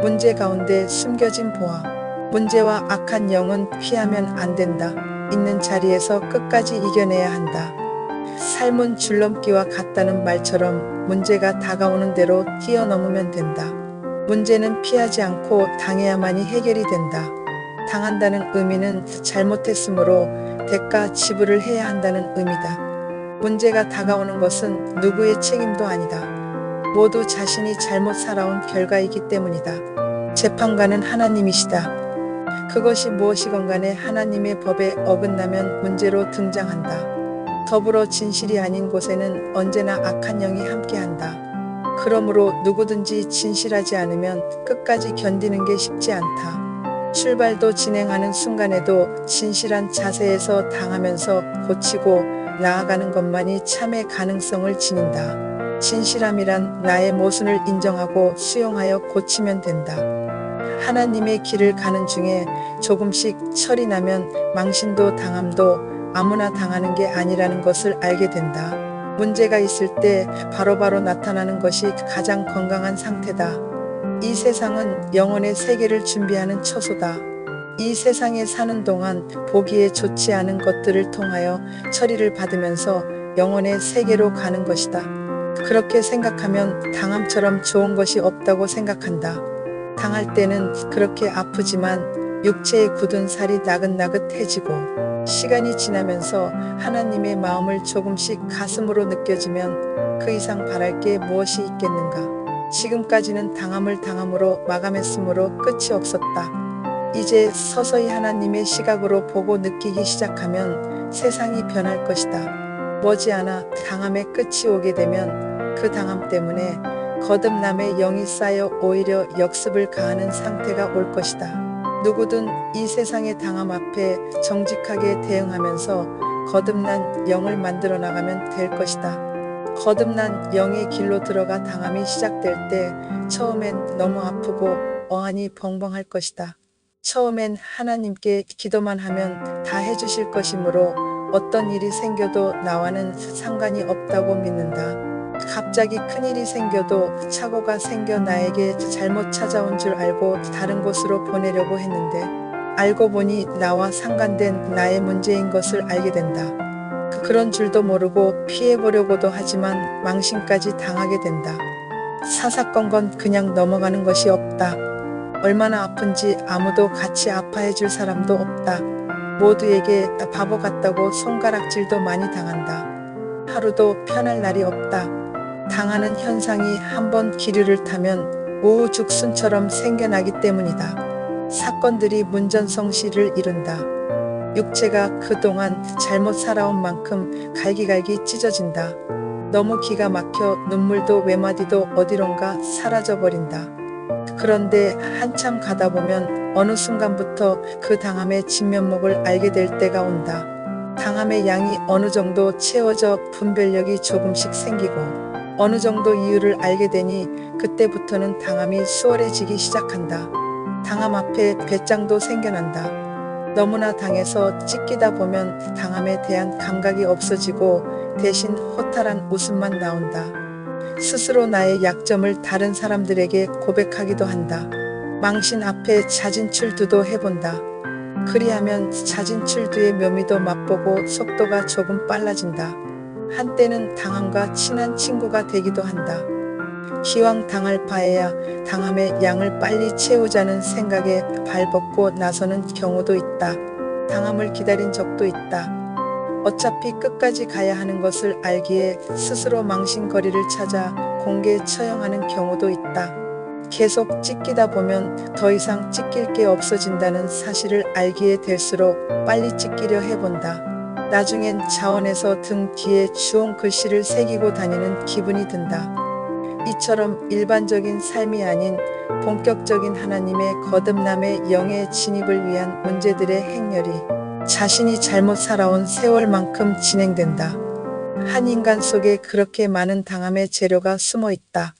문제 가운데 숨겨진 보화. 문제와 악한 영은 피하면 안 된다. 있는 자리에서 끝까지 이겨내야 한다. 삶은 줄넘기와 같다는 말처럼 문제가 다가오는 대로 뛰어넘으면 된다. 문제는 피하지 않고 당해야만이 해결이 된다. 당한다는 의미는 잘못했으므로 대가 지불을 해야 한다는 의미다. 문제가 다가오는 것은 누구의 책임도 아니다. 모두 자신이 잘못 살아온 결과이기 때문이다. 재판관은 하나님이시다. 그것이 무엇이건 간에 하나님의 법에 어긋나면 문제로 등장한다. 더불어 진실이 아닌 곳에는 언제나 악한 영이 함께한다. 그러므로 누구든지 진실하지 않으면 끝까지 견디는 게 쉽지 않다. 출발도 진행하는 순간에도 진실한 자세에서 당하면서 고치고 나아가는 것만이 참의 가능성을 지닌다. 진실함이란 나의 모순을 인정하고 수용하여 고치면 된다. 하나님의 길을 가는 중에 조금씩 철이 나면 망신도 당함도 아무나 당하는 게 아니라는 것을 알게 된다. 문제가 있을 때 바로바로 나타나는 것이 가장 건강한 상태다. 이 세상은 영혼의 세계를 준비하는 처소다. 이 세상에 사는 동안 보기에 좋지 않은 것들을 통하여 처리를 받으면서 영혼의 세계로 가는 것이다. 그렇게 생각하면 당함처럼 좋은 것이 없다고 생각한다. 당할 때는 그렇게 아프지만 육체의 굳은 살이 나긋나긋해지고 시간이 지나면서 하나님의 마음을 조금씩 가슴으로 느껴지면 그 이상 바랄 게 무엇이 있겠는가. 지금까지는 당함을 당함으로 마감했으므로 끝이 없었다. 이제 서서히 하나님의 시각으로 보고 느끼기 시작하면 세상이 변할 것이다. 머지않아 당함의 끝이 오게 되면 그 당함 때문에 거듭남의 영이 쌓여 오히려 역습을 가하는 상태가 올 것이다. 누구든 이 세상의 당함 앞에 정직하게 대응하면서 거듭난 영을 만들어 나가면 될 것이다. 거듭난 영의 길로 들어가 당함이 시작될 때 처음엔 너무 아프고 어안이 벙벙할 것이다. 처음엔 하나님께 기도만 하면 다 해주실 것이므로 어떤 일이 생겨도 나와는 상관이 없다고 믿는다. 갑자기 큰일이 생겨도 착오가 생겨 나에게 잘못 찾아온 줄 알고 다른 곳으로 보내려고 했는데 알고 보니 나와 상관된 나의 문제인 것을 알게 된다. 그런 줄도 모르고 피해보려고도 하지만 망신까지 당하게 된다. 사사건건 그냥 넘어가는 것이 없다. 얼마나 아픈지 아무도 같이 아파해 줄 사람도 없다. 모두에게 바보 같다고 손가락질도 많이 당한다. 하루도 편할 날이 없다. 당하는 현상이 한번 기류를 타면 우후죽순처럼 생겨나기 때문이다. 사건들이 문전성시를 이룬다. 육체가 그동안 잘못 살아온 만큼 갈기갈기 찢어진다. 너무 기가 막혀 눈물도 외마디도 어디론가 사라져버린다. 그런데 한참 가다 보면 어느 순간부터 그 당함의 진면목을 알게 될 때가 온다. 당함의 양이 어느 정도 채워져 분별력이 조금씩 생기고 어느 정도 이유를 알게 되니 그때부터는 당함이 수월해지기 시작한다. 당함 앞에 배짱도 생겨난다. 너무나 당해서 찢기다 보면 당함에 대한 감각이 없어지고 대신 허탈한 웃음만 나온다. 스스로 나의 약점을 다른 사람들에게 고백하기도 한다. 망신 앞에 자진출두도 해본다. 그리하면 자진출두의 묘미도 맛보고 속도가 조금 빨라진다. 한때는 당함과 친한 친구가 되기도 한다. 기왕 당할 바에야 당함의 양을 빨리 채우자는 생각에 발벗고 나서는 경우도 있다. 당함을 기다린 적도 있다. 어차피 끝까지 가야 하는 것을 알기에 스스로 망신거리를 찾아 공개 처형하는 경우도 있다. 계속 찢기다 보면 더 이상 찢길 게 없어진다는 사실을 알기에 될수록 빨리 찢기려 해본다. 나중엔 자원에서 등 뒤에 주홍 글씨를 새기고 다니는 기분이 든다. 이처럼 일반적인 삶이 아닌 본격적인 하나님의 거듭남의 영의 진입을 위한 문제들의 행렬이 자신이 잘못 살아온 세월만큼 진행된다. 한 인간 속에 그렇게 많은 당함의 재료가 숨어 있다.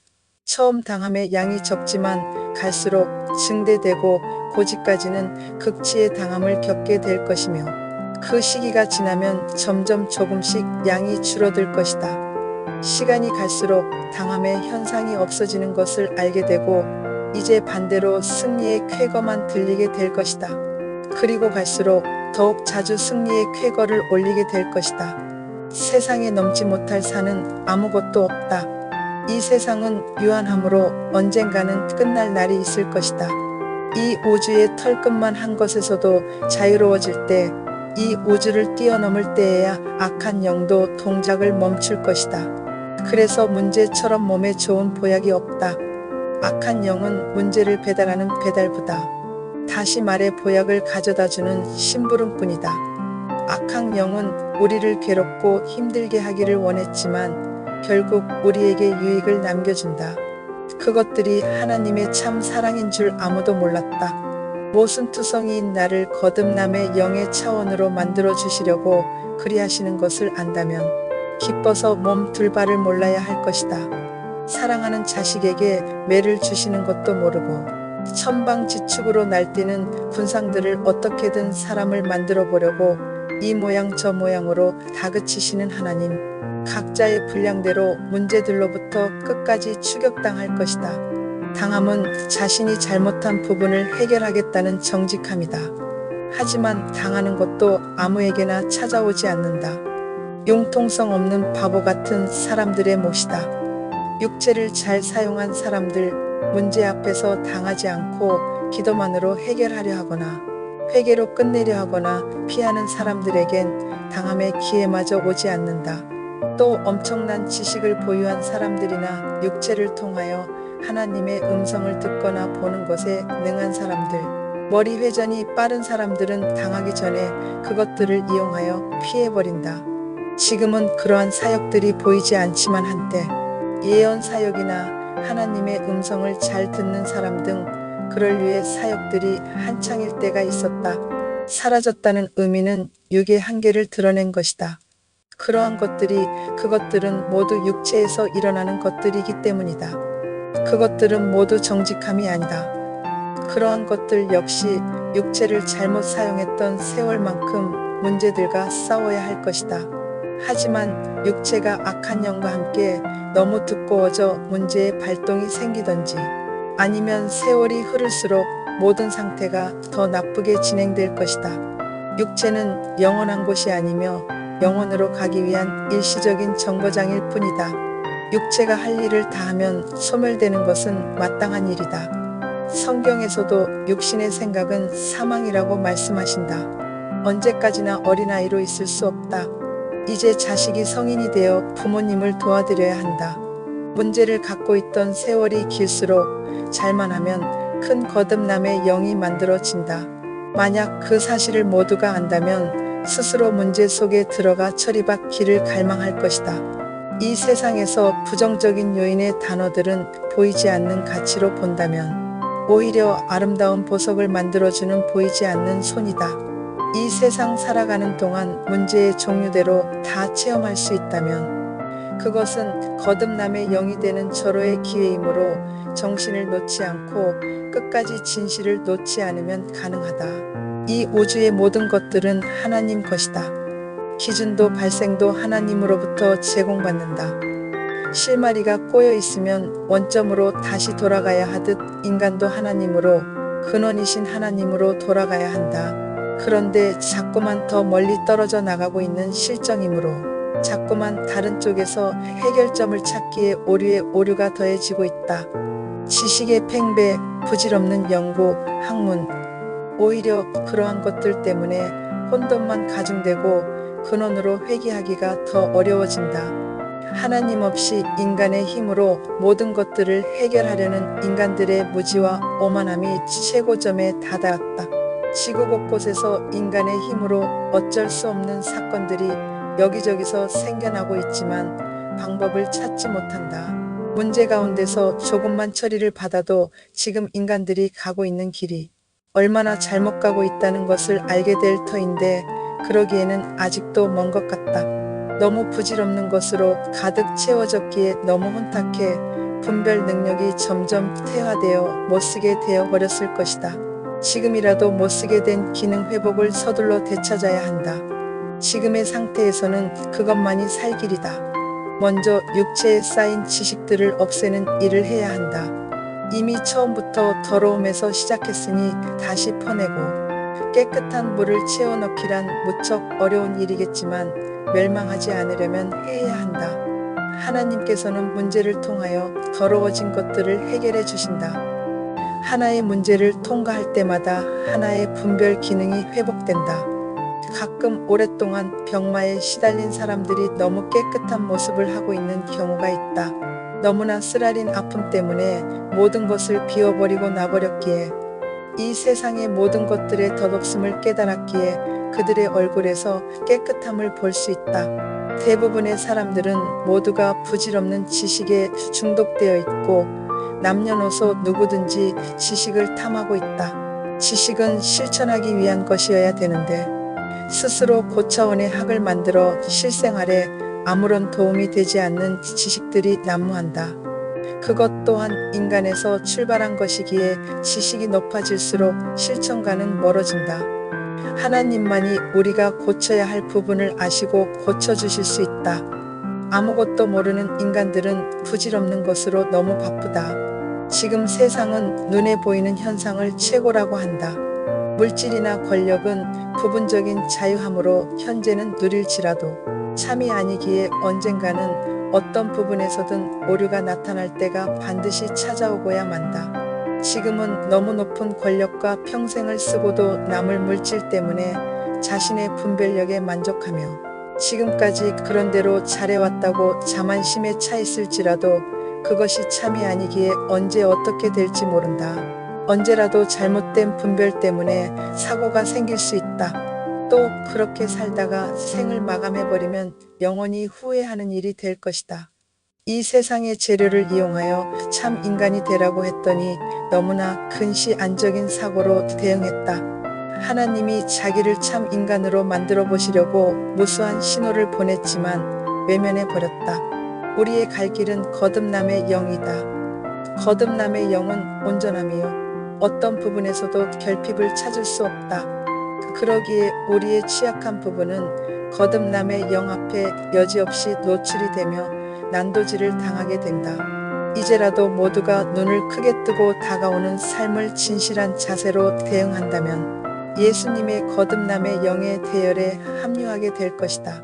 처음 당함의 양이 적지만 갈수록 증대되고 고지까지는 극치의 당함을 겪게 될 것이며 그 시기가 지나면 점점 조금씩 양이 줄어들 것이다. 시간이 갈수록 당함의 현상이 없어지는 것을 알게 되고 이제 반대로 승리의 쾌거만 들리게 될 것이다. 그리고 갈수록 더욱 자주 승리의 쾌거를 올리게 될 것이다. 세상에 넘지 못할 산은 아무것도 없다. 이 세상은 유한함으로 언젠가는 끝날 날이 있을 것이다. 이 우주의 털끝만 한 것에서도 자유로워질 때, 이 우주를 뛰어넘을 때에야 악한 영도 동작을 멈출 것이다. 그래서 문제처럼 몸에 좋은 보약이 없다. 악한 영은 문제를 배달하는 배달부다. 다시 말해 보약을 가져다주는 심부름꾼이다. 악한 영은 우리를 괴롭고 힘들게 하기를 원했지만 결국 우리에게 유익을 남겨준다. 그것들이 하나님의 참 사랑인 줄 아무도 몰랐다. 모순투성이인 나를 거듭남의 영의 차원으로 만들어주시려고 그리하시는 것을 안다면 기뻐서 몸 둘 바를 몰라야 할 것이다. 사랑하는 자식에게 매를 주시는 것도 모르고 천방지축으로 날뛰는 군상들을 어떻게든 사람을 만들어 보려고 이 모양 저 모양으로 다그치시는 하나님, 각자의 분량대로 문제들로부터 끝까지 추격당할 것이다. 당함은 자신이 잘못한 부분을 해결하겠다는 정직함이다. 하지만 당하는 것도 아무에게나 찾아오지 않는다. 융통성 없는 바보 같은 사람들의 몫이다. 육체를 잘 사용한 사람들, 문제 앞에서 당하지 않고 기도만으로 해결하려 하거나 회개로 끝내려 하거나 피하는 사람들에겐 당함의 기회마저 오지 않는다. 또 엄청난 지식을 보유한 사람들이나 육체를 통하여 하나님의 음성을 듣거나 보는 것에 능한 사람들, 머리 회전이 빠른 사람들은 당하기 전에 그것들을 이용하여 피해버린다. 지금은 그러한 사역들이 보이지 않지만 한때 예언 사역이나 하나님의 음성을 잘 듣는 사람 등 그럴 류의 사역들이 한창일 때가 있었다. 사라졌다는 의미는 육의 한계를 드러낸 것이다. 그러한 그것들은 모두 육체에서 일어나는 것들이기 때문이다. 그것들은 모두 정직함이 아니다. 그러한 것들 역시 육체를 잘못 사용했던 세월만큼 문제들과 싸워야 할 것이다. 하지만 육체가 악한 영과 함께 너무 두꺼워져 문제의 발동이 생기던지 아니면 세월이 흐를수록 모든 상태가 더 나쁘게 진행될 것이다. 육체는 영원한 곳이 아니며 영원으로 가기 위한 일시적인 정거장일 뿐이다. 육체가 할 일을 다하면 소멸되는 것은 마땅한 일이다. 성경에서도 육신의 생각은 사망이라고 말씀하신다. 언제까지나 어린아이로 있을 수 없다. 이제 자식이 성인이 되어 부모님을 도와드려야 한다. 문제를 갖고 있던 세월이 길수록 잘만 하면 큰 거듭남의 영이 만들어진다. 만약 그 사실을 모두가 안다면 스스로 문제 속에 들어가 처리받 길을 갈망할 것이다. 이 세상에서 부정적인 요인의 단어들은 보이지 않는 가치로 본다면 오히려 아름다운 보석을 만들어주는 보이지 않는 손이다. 이 세상 살아가는 동안 문제의 종류대로 다 체험할 수 있다면 그것은 거듭남의 영이 되는 절호의 기회이므로 정신을 놓지 않고 끝까지 진실을 놓지 않으면 가능하다. 이 우주의 모든 것들은 하나님 것이다. 기준도 발생도 하나님으로부터 제공받는다. 실마리가 꼬여 있으면 원점으로 다시 돌아가야 하듯 인간도 하나님으로 근원이신 하나님으로 돌아가야 한다. 그런데 자꾸만 더 멀리 떨어져 나가고 있는 실정이므로 자꾸만 다른 쪽에서 해결점을 찾기에 오류에 오류가 더해지고 있다. 지식의 팽배, 부질없는 연구, 학문, 오히려 그러한 것들 때문에 혼돈만 가중되고 근원으로 회귀하기가 더 어려워진다. 하나님 없이 인간의 힘으로 모든 것들을 해결하려는 인간들의 무지와 오만함이 최고점에 다다랐다. 지구 곳곳에서 인간의 힘으로 어쩔 수 없는 사건들이 여기저기서 생겨나고 있지만 방법을 찾지 못한다. 문제 가운데서 조금만 처리를 받아도 지금 인간들이 가고 있는 길이 얼마나 잘못 가고 있다는 것을 알게 될 터인데 그러기에는 아직도 먼 것 같다. 너무 부질없는 것으로 가득 채워졌기에 너무 혼탁해 분별 능력이 점점 퇴화되어 못쓰게 되어버렸을 것이다. 지금이라도 못쓰게 된 기능 회복을 서둘러 되찾아야 한다. 지금의 상태에서는 그것만이 살 길이다. 먼저 육체에 쌓인 지식들을 없애는 일을 해야 한다. 이미 처음부터 더러움에서 시작했으니 다시 퍼내고 깨끗한 물을 채워 넣기란 무척 어려운 일이겠지만 멸망하지 않으려면 해야 한다. 하나님께서는 문제를 통하여 더러워진 것들을 해결해 주신다. 하나의 문제를 통과할 때마다 하나의 분별 기능이 회복된다. 가끔 오랫동안 병마에 시달린 사람들이 너무 깨끗한 모습을 하고 있는 경우가 있다. 너무나 쓰라린 아픔 때문에 모든 것을 비워버리고 나버렸기에 이 세상의 모든 것들의 덧없음을 깨달았기에 그들의 얼굴에서 깨끗함을 볼 수 있다. 대부분의 사람들은 모두가 부질없는 지식에 중독되어 있고 남녀노소 누구든지 지식을 탐하고 있다. 지식은 실천하기 위한 것이어야 되는데 스스로 고차원의 학을 만들어 실생활에 아무런 도움이 되지 않는 지식들이 난무한다. 그것 또한 인간에서 출발한 것이기에 지식이 높아질수록 실천과는 멀어진다. 하나님만이 우리가 고쳐야 할 부분을 아시고 고쳐주실 수 있다. 아무것도 모르는 인간들은 부질없는 것으로 너무 바쁘다. 지금 세상은 눈에 보이는 현상을 최고라고 한다. 물질이나 권력은 부분적인 자유함으로 현재는 누릴지라도 참이 아니기에 언젠가는 어떤 부분에서든 오류가 나타날 때가 반드시 찾아오고야 만다. 지금은 너무 높은 권력과 평생을 쓰고도 남을 물질 때문에 자신의 분별력에 만족하며 지금까지 그런대로 잘해왔다고 자만심에 차 있을지라도 그것이 참이 아니기에 언제 어떻게 될지 모른다. 언제라도 잘못된 분별 때문에 사고가 생길 수 있다. 또 그렇게 살다가 생을 마감해버리면 영원히 후회하는 일이 될 것이다. 이 세상의 재료를 이용하여 참 인간이 되라고 했더니 너무나 근시안적인 사고로 대응했다. 하나님이 자기를 참 인간으로 만들어 보시려고 무수한 신호를 보냈지만 외면해 버렸다. 우리의 갈 길은 거듭남의 영이다. 거듭남의 영은 온전함이요 어떤 부분에서도 결핍을 찾을 수 없다. 그러기에 우리의 취약한 부분은 거듭남의 영 앞에 여지없이 노출이 되며 난도질을 당하게 된다. 이제라도 모두가 눈을 크게 뜨고 다가오는 삶을 진실한 자세로 대응한다면 예수님의 거듭남의 영의 대열에 합류하게 될 것이다.